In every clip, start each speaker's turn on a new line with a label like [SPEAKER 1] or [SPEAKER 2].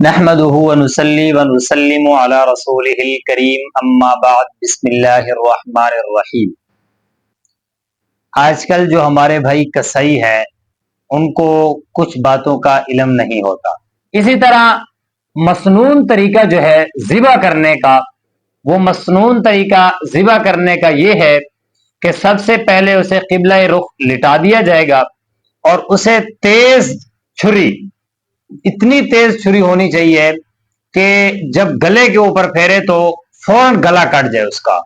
[SPEAKER 1] نحمده ونصلي ونسلم على رسوله الكريم اما بعد بسم اللہ الرحمن الرحیم۔ آج کل جو ہمارے بھائی کسائی ہیں ان کو کچھ باتوں کا علم نہیں ہوتا۔ اسی طرح مسنون طریقہ جو ہے ذبح کرنے کا، وہ مسنون طریقہ ذبح کرنے کا یہ ہے کہ سب سے پہلے اسے قبلہ رخ لٹا دیا جائے گا اور اسے تیز چھری، اتنی تیز چھری ہونی چاہیے کہ جب گلے کے اوپر پھیرے تو فوراً گلا کٹ جائے اس کا۔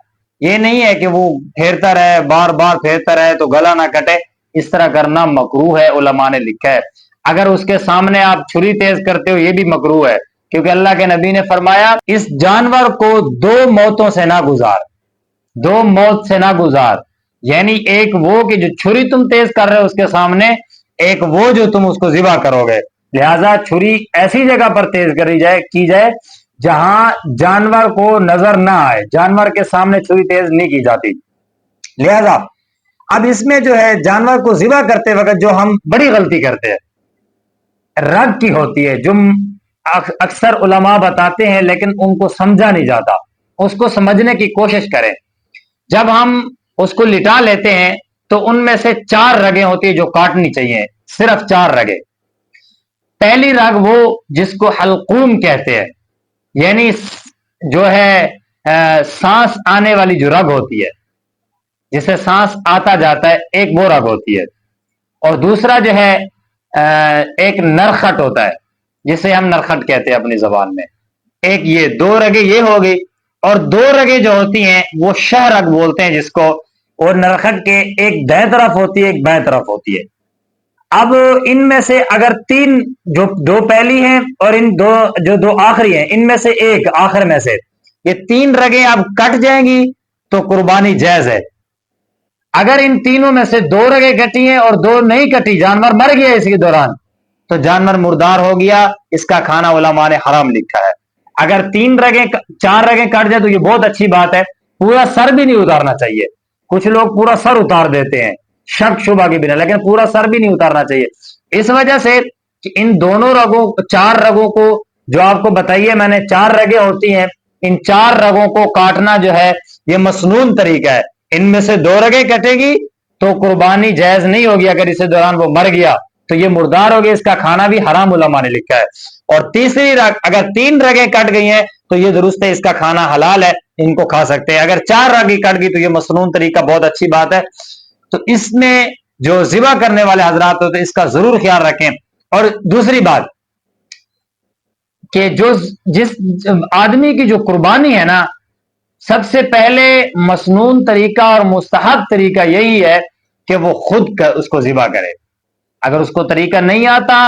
[SPEAKER 1] یہ نہیں ہے کہ وہ پھیرتا رہے، بار بار پھیرتا رہے تو گلا نہ کٹے، اس طرح کرنا مکروہ ہے، علماء نے لکھا ہے۔ اگر اس کے سامنے آپ چھری تیز کرتے ہو یہ بھی مکروہ ہے، کیونکہ اللہ کے نبی نے فرمایا اس جانور کو دو موتوں سے نہ گزار، دو موت سے نہ گزار، یعنی ایک وہ کہ جو چھری تم تیز کر رہے ہو اس کے سامنے، ایک وہ جو تم اس کو ذبح کرو گے۔ لہذا چھری ایسی جگہ پر تیز کی جائے جہاں جانور کو نظر نہ آئے، جانور کے سامنے چھری تیز نہیں کی جاتی۔ لہذا اب اس میں جو ہے جانور کو ذبح کرتے وقت جو ہم بڑی غلطی کرتے ہیں رگ کی ہوتی ہے، جو اکثر علماء بتاتے ہیں لیکن ان کو سمجھا نہیں جاتا، اس کو سمجھنے کی کوشش کریں۔ جب ہم اس کو لٹا لیتے ہیں تو ان میں سے 4 رگیں ہوتی ہیں جو کاٹنی چاہیے، صرف 4 رگیں۔ پہلی رگ وہ جس کو حلقوم کہتے ہیں، یعنی جو ہے سانس آنے والی جو رگ ہوتی ہے، جسے سانس آتا جاتا ہے، ایک وہ رگ ہوتی ہے۔ اور دوسرا جو ہے ایک نرخٹ ہوتا ہے جسے ہم نرخٹ کہتے ہیں اپنی زبان میں، ایک یہ 2 رگیں یہ ہوگی، اور 2 رگیں جو ہوتی ہیں وہ شہ رگ بولتے ہیں جس کو، اور نرخٹ کے ایک دائیں طرف ہوتی ہے ایک بائیں طرف ہوتی ہے۔ اب ان میں سے اگر 3 جو 2 پہلی ہیں اور ان جو 2 آخری ہیں، ان میں سے ایک آخر میں سے یہ 3 رگیں اب کٹ جائیں گی تو قربانی جائز ہے۔ اگر ان تینوں میں سے 2 رگیں کٹی ہیں اور 2 نہیں کٹی، جانور مر گیا اسی کے دوران، تو جانور مردار ہو گیا، اس کا کھانا علماء نے حرام لکھا ہے۔ اگر 4 رگیں کٹ جائے تو یہ بہت اچھی بات ہے، پورا سر بھی نہیں اتارنا چاہیے۔ کچھ لوگ پورا سر اتار دیتے ہیں شک شبہ کے بنا، لیکن پورا سر بھی نہیں اتارنا چاہیے، اس وجہ سے کہ ان دونوں رگوں 4 رگوں کو جو آپ کو بتائیے میں نے 4 رگیں ہوتی ہیں، ان 4 رگوں کو کاٹنا جو ہے یہ مسنون طریقہ ہے۔ ان میں سے 2 رگیں کٹے گی تو قربانی جائز نہیں ہوگی، اگر اس دوران وہ مر گیا تو یہ مردار ہو گیا، اس کا کھانا بھی حرام علماء نے لکھا ہے۔ اور تیسری رگ اگر 3 رگیں کٹ گئی ہیں تو یہ درست ہے، اس کا کھانا حلال ہے، ان کو کھا سکتے ہیں۔ اگر 4 رگیں کٹ گئی تو یہ مسنون طریقہ بہت اچھی بات ہے۔ تو اس میں جو ذبح کرنے والے حضرات ہوتے ہیں اس کا ضرور خیال رکھیں۔ اور دوسری بات کہ جس آدمی کی جو قربانی ہے نا، سب سے پہلے مسنون طریقہ اور مستحب طریقہ یہی ہے کہ وہ خود اس کو ذبح کرے۔ اگر اس کو طریقہ نہیں آتا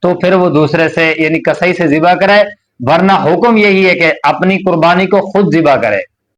[SPEAKER 1] تو پھر وہ دوسرے سے یعنی کسائی سے ذبح کرے، ورنہ حکم یہی ہے کہ اپنی قربانی کو خود ذبح کرے۔